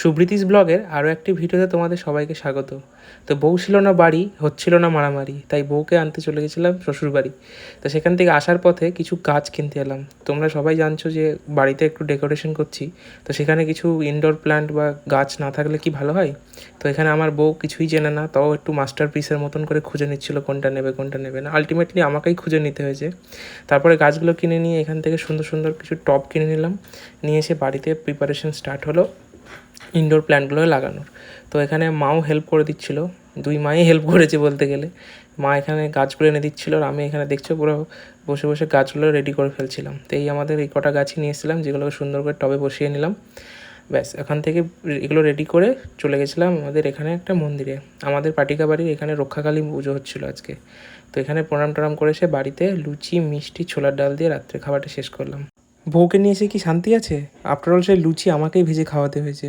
সুব্রীতিস ব্লগের আরও একটি ভিডিওতে তোমাদের সবাইকে স্বাগত। তো বউ ছিল না বাড়ি, হচ্ছিল না মারামারি, তাই বউকে আনতে চলে গেছিলাম শ্বশুরবাড়ি। তো সেখান থেকে আসার পথে কিছু গাছ কিনতে এলাম। তোমরা সবাই জানছো যে বাড়িতে একটু ডেকোরেশন করছি, তো সেখানে কিছু ইনডোর প্ল্যান্ট বা গাছ না থাকলে কি ভালো হয়। তো এখানে আমার বউ কিছুই জেনে না, তাও একটু মাস্টার পিসের মতন করে খুঁজে নিচ্ছিল কোনটা নেবে না। আলটিমেটলি আমাকেই খুঁজে নিতে হয়েছে। তারপরে গাছগুলো কিনে নিয়ে এখান থেকে সুন্দর সুন্দর কিছু টব কিনে নিলাম, নিয়ে এসে বাড়িতে প্রিপারেশন স্টার্ট হলো ইনডোর প্ল্যান্টগুলো লাগানোর। তো এখানে মাও হেল্প করে দিচ্ছিল, দুই মাই হেল্প করেছে বলতে গেলে। মা এখানে গাছগুলো এনে দিচ্ছিলো, আর আমি এখানে দেখছো পুরো বসে বসে গাছগুলো রেডি করে ফেলছিলাম। তো আমাদের এই কটা গাছই নিয়ে এসেছিলাম, যেগুলোকে সুন্দর করে টবে বসিয়ে নিলাম। ব্যাস, এখান থেকে এগুলো রেডি করে চলে গেছিলাম আমাদের এখানে একটা মন্দিরে। আমাদের পাটিকা বাড়ির এখানে রক্ষাকালী পুজো হচ্ছিলো আজকে। তো এখানে প্রণাম টনাম করে এসে বাড়িতে লুচি মিষ্টি ছোলার ডাল দিয়ে রাত্রে খাবারটা শেষ করলাম। বউকে নিয়ে এসে কি শান্তি আছে? আফটার অল সেই লুচি আমাকেই ভেজে খাওয়াতে হয়েছে।